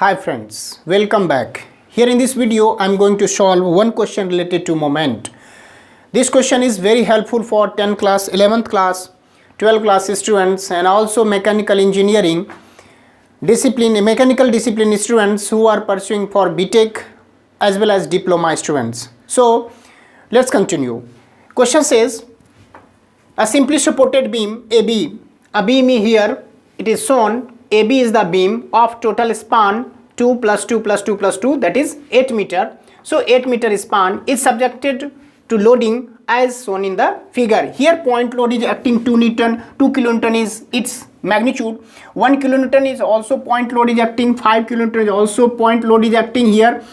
Hi friends, welcome back. Here in this video, I am going to solve one question related to moment. This question is very helpful for 10th class, 11th class, 12th class students and also mechanical engineering mechanical discipline students who are pursuing for BTech as well as diploma students. So let's continue. Question says, a simply supported beam AB, a beam here it is shown. AB is the beam of total span 2 plus 2 plus 2 plus 2, that is 8 meter. So 8 meter span is subjected to loading as shown in the figure. Here point load is acting 2 Newton, 2 kilonewton is its magnitude, 1 kilonewton is also point load is acting, 5 kilonewton is also point load is acting here.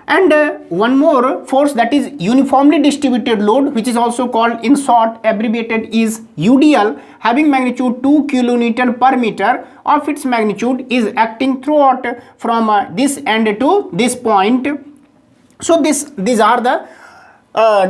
And one more force, that is uniformly distributed load, which is also called in short abbreviated is UDL, having magnitude 2 kilonewton per meter of its magnitude, is acting throughout from this end to this point. So these are the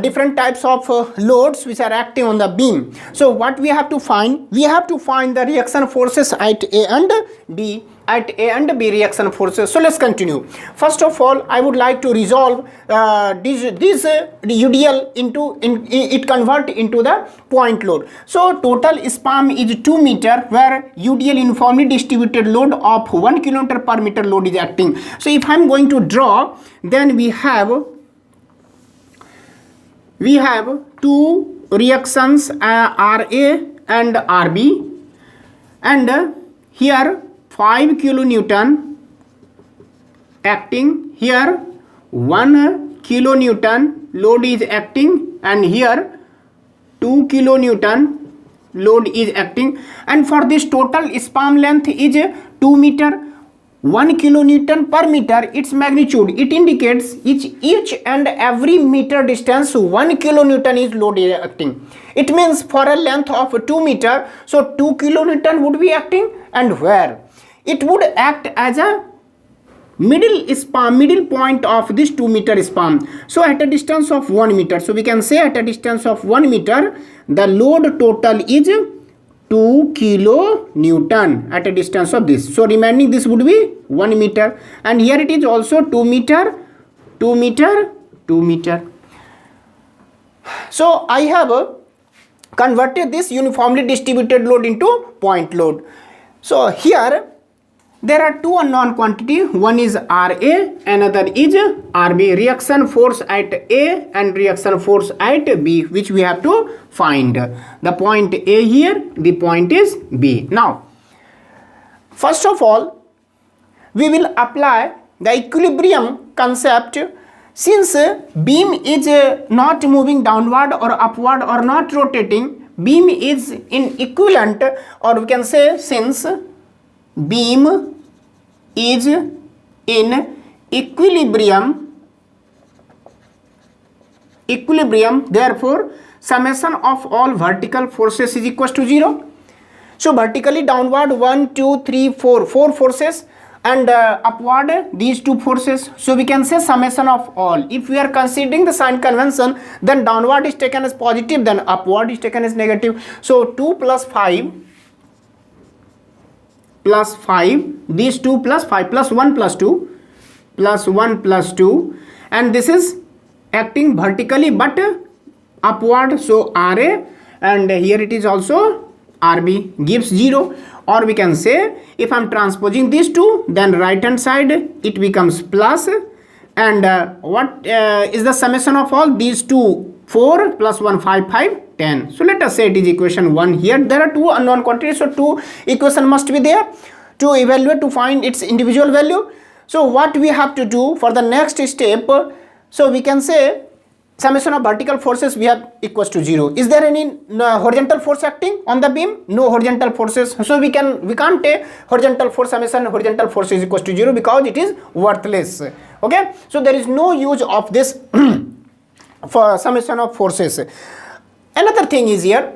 different types of loads which are acting on the beam. So what we have to find? We have to find the reaction forces at A and B. At A and B reaction forces. So let's continue. First of all, I would like to resolve this UDL into it convert into the point load. So total span is 2 meter, where UDL uniformly distributed load of 1 kilometer per meter load is acting. So if I am going to draw, then we have two reactions RA and RB, and here 5 kilonewton acting, here 1 kilonewton load is acting, and here 2 kilonewton load is acting, and for this total span length is 2 meter, 1 kilonewton per meter its magnitude. It indicates each and every meter distance 1 kilonewton is load acting. It means for a length of 2 meter, so 2 kilonewton would be acting, and where it would act as a middle point of this 2 meter span. So at a distance of 1 meter, so we can say at a distance of 1 meter the load total is 2 kilonewton at a distance of this. So remaining this would be 1 meter, and here it is also 2 meter, 2 meter, 2 meter. So I have converted this uniformly distributed load into point load. So here there are two unknown quantity, one is RA, another is RB, reaction force at A and reaction force at B, which we have to find. The point A here, the point is B. Now, first of all, we will apply the equilibrium concept. Since beam is not moving downward or upward or not rotating, beam is in equivalent, or we can say since beam is in equilibrium, therefore summation of all vertical forces is equal to 0. So vertically downward 1 2 3 4 forces, and upward these 2 forces. So we can say summation of all. If we are considering the sign convention, then downward is taken as positive, then upward is taken as negative. So 2 plus 5 plus 5, these 2 plus 5 plus 1 plus 2 plus 1 plus 2, and this is acting vertically but upward, so RA, and here it is also RB gives 0. Or we can say if I am transposing these two, then right hand side it becomes plus, and what is the summation of all these two? 4 plus 1 5 5 10. So let us say it is equation 1 here. There are two unknown quantities, so two equation must be there to evaluate, to find its individual value. So what we have to do for the next step? So we can say summation of vertical forces we have equals to 0. Is there any horizontal force acting on the beam? No horizontal forces. So we can't take horizontal force summation horizontal force is equals to 0 because it is worthless. Okay, so there is no use of this for summation of forces. Another thing is here,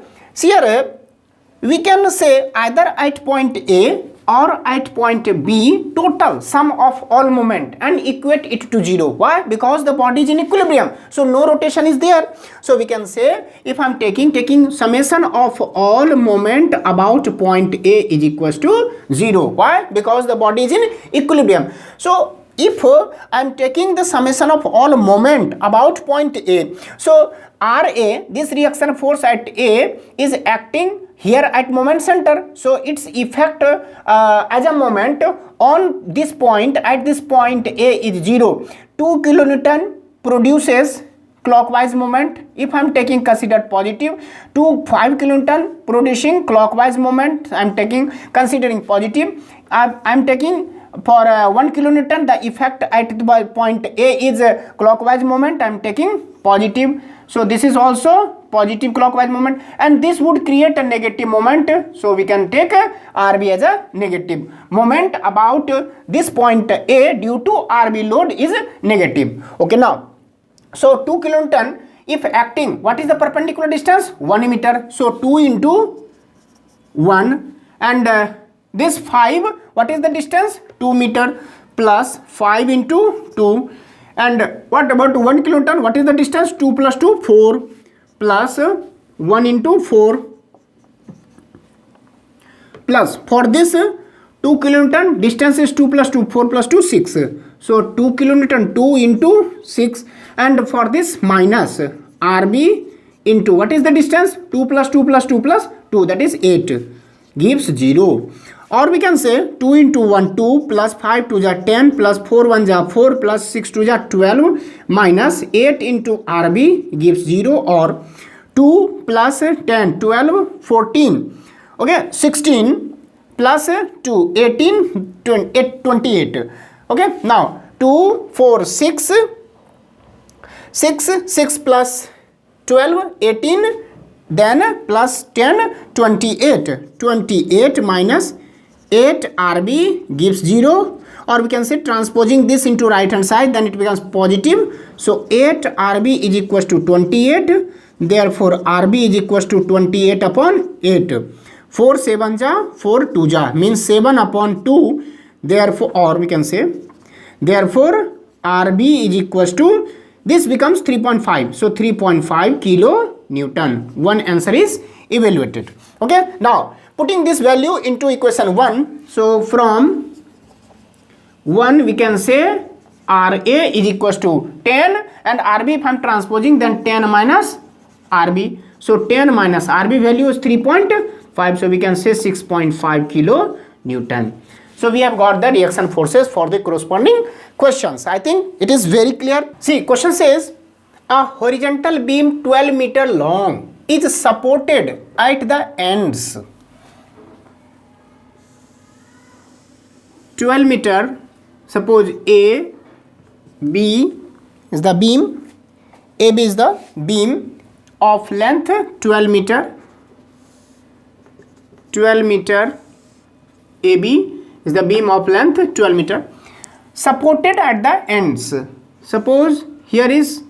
we can say either at point A or at point B total sum of all moment and equate it to 0. Why? Because the body is in equilibrium, so no rotation is there. So we can say if I am taking summation of all moment about point A is equals to 0. Why? Because the body is in equilibrium. So if I am taking the summation of all moment about point A, so RA, this reaction force at A, is acting here at moment center, so its effect as a moment on this point, at this point A is 0. 2 kilonewton produces clockwise moment. If I am taking considered positive, 5 kilonewton producing clockwise moment, I am taking considering positive. I am taking for 1 kilonewton the effect at the point A is clockwise moment, I am taking positive. So this is also positive clockwise moment, and this would create a negative moment, so we can take RB as a negative moment about this point A due to RB load is negative. Okay, now so 2 kilonewton if acting, what is the perpendicular distance? 1 meter, so 2 into 1, and this 5, what is the distance? 2 meter plus 5 into 2. And what about 1 kilonewton? What is the distance? 2 plus 2, 4, plus 1 into 4, plus for this 2 kilonewton distance is 2 plus 2, 4 plus 2, 6. So 2 kilonewton 2 into 6, and for this minus RB into what is the distance? 2 plus 2 plus 2 plus 2, that is 8, gives 0. Or we can say 2 into 1 2 plus 5 2 ja 10 plus 4 1 ja 4 plus 6 2 ja 12 minus 8 into RB gives 0, or 2 plus 10 12 14, okay, 16 plus 2 18 28. Okay, now 2 4 6 6 plus 12 18, then plus 10 28 minus 8 RB gives 0, or we can say transposing this into right hand side, then it becomes positive. So 8 RB is equals to 28, therefore RB is equals to 28 upon 8. 4 7 ja 4 2 ja means 7 upon 2, therefore, or we can say therefore RB is equals to, this becomes 3.5, so 3.5 kilo Newton. One answer is evaluated. Okay, now putting this value into equation 1, so from 1 we can say RA is equals to 10, and RB if I am transposing, then 10 minus RB, so 10 minus RB value is 3.5, so we can say 6.5 kilo Newton. So we have got the reaction forces for the corresponding questions. I think it is very clear. See, question says a horizontal beam 12 meter long is supported at the ends. 12 meter, suppose A, B is the beam, AB is the beam of length 12 meter, 12 meter, AB is the beam of length 12 meter, supported at the ends. Suppose here is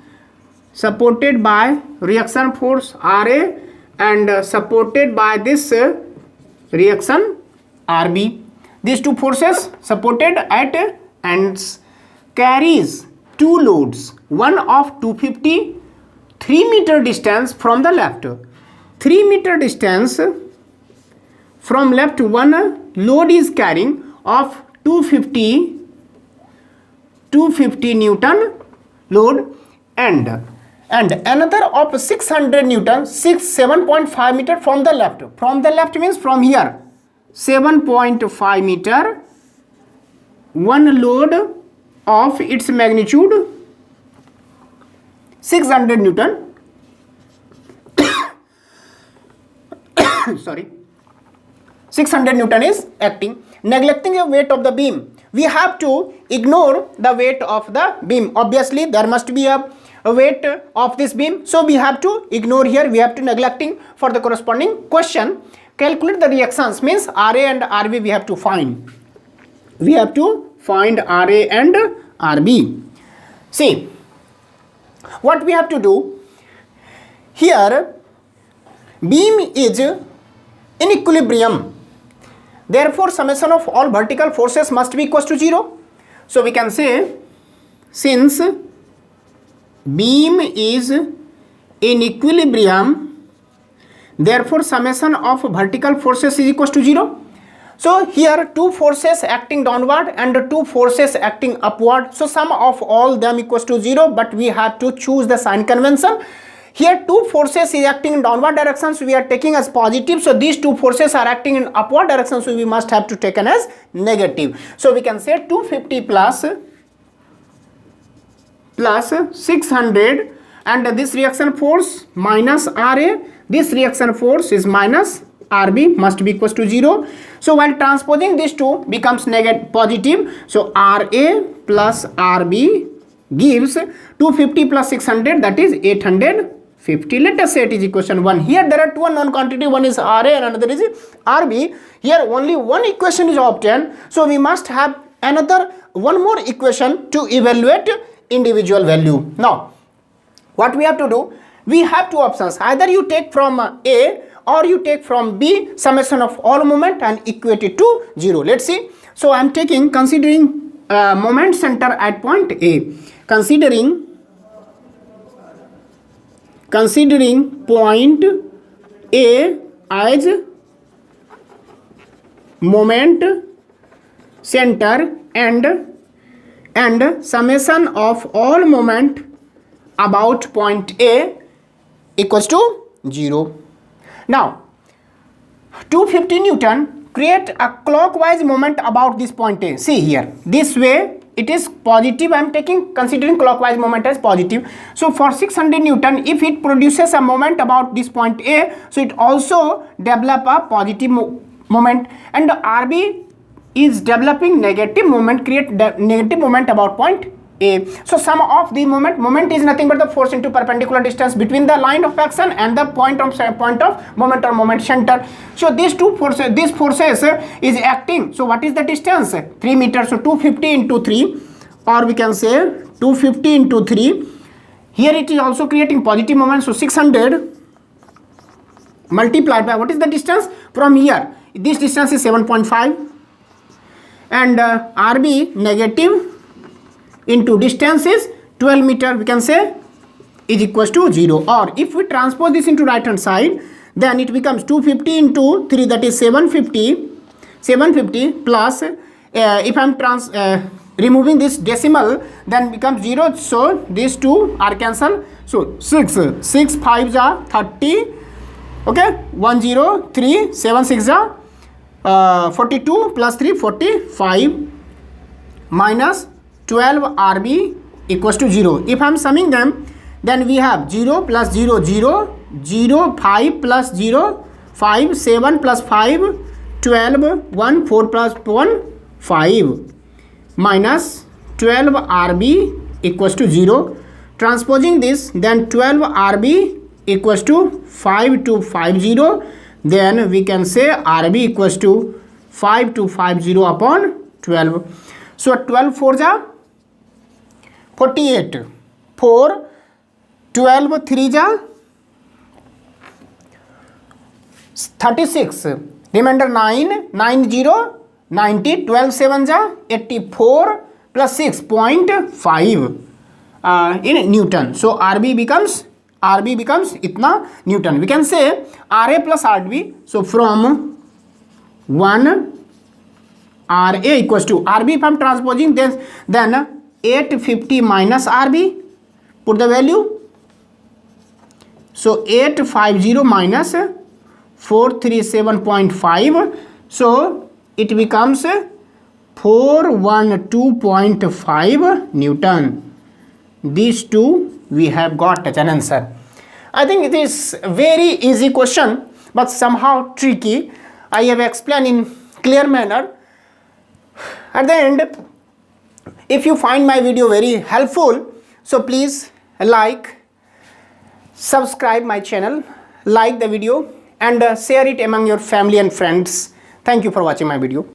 supported by reaction force RA and supported by this reaction RB. These two forces supported at ends carries two loads, one of 250 3 meter distance from the left, 3 meter distance from left, one load is carrying of 250 Newton load, and another of 600 Newton 7.5 meter from the left. From the left means from here 7.5 meter, one load of its magnitude 600 Newton sorry, 600 Newton is acting. Neglecting the weight of the beam, we have to ignore the weight of the beam. Obviously there must be a weight of this beam, so we have to ignore here, we have to neglecting for the corresponding question. Calculate the reactions means RA and RB we have to find. We have to find RA and RB. See, what we have to do here, beam is in equilibrium. Therefore, summation of all vertical forces must be equals to 0. So we can say, since beam is in equilibrium, therefore summation of vertical forces is equals to 0. So here two forces acting downward and two forces acting upward. So sum of all them equals to 0, but we have to choose the sign convention. Here two forces is acting in downward direction, so we are taking as positive. So these two forces are acting in upward direction, so we must have to take as negative. So we can say 250 plus 600, and this reaction force minus RA, this reaction force is minus RB, must be equals to 0. So while transposing these two becomes negative positive, so RA plus RB gives 250 plus 600, that is 850. Let us say it is equation 1. Here there are two unknown quantity, one is RA and another is RB. Here only one equation is obtained, so we must have another one more equation to evaluate individual value. Now what we have to do, we have two options, either you take from A or you take from B summation of all moment and equate it to 0. Let's see. So I am taking, considering moment center at point A, considering point A as moment center and summation of all moment about point A equals to 0. Now 250 Newton create a clockwise moment about this point A. See here, this way it is positive. I am taking, considering clockwise moment as positive. So for 600 Newton, if it produces a moment about this point A, so it also develop a positive moment, and RB is developing negative moment, create negative moment about point A. So sum of the moment is nothing but the force into perpendicular distance between the line of action and the point of moment or moment center. So these forces is acting. So what is the distance? 3 meters. So 250 into 3, or we can say 250 into 3. Here it is also creating positive moment. So 600 multiplied by, what is the distance from here? This distance is 7.5, and RB negative into distance is 12 meter, we can say, is equals to 0. Or if we transpose this into right hand side, then it becomes 250 into 3, that is 750 plus if I am removing this decimal, then becomes 0. So these two are cancelled. So 6 5s are 30, okay, 103, 7 6 are 42 plus 3 45 minus 12 RB equals to 0. If I am summing them, then we have 0 plus 0 0, 0 5 plus 0 5, 7 plus 5 12, 1 4 plus 1 5 minus 12 RB equals to 0. Transposing this, then 12 RB equals to 5250. Then we can say RB equals to 5250 upon 12. So 12 4s are 48, 4 12 3s are 36, remainder 9 0 90, 12 7s are 84 plus 6.5 in Newton. So RB becomes itna Newton. We can say RA plus RB. So from 1 RA equals to RB, if I am transposing this, then 850 minus RB, put the value. So 850 minus 437.5, so it becomes 412.5 Newton. These two we have got as an answer. I think it is very easy question, but somehow tricky. I have explained in clear manner. At the end, if you find my video very helpful, so please like, subscribe my channel, like the video, and share it among your family and friends. Thank you for watching my video.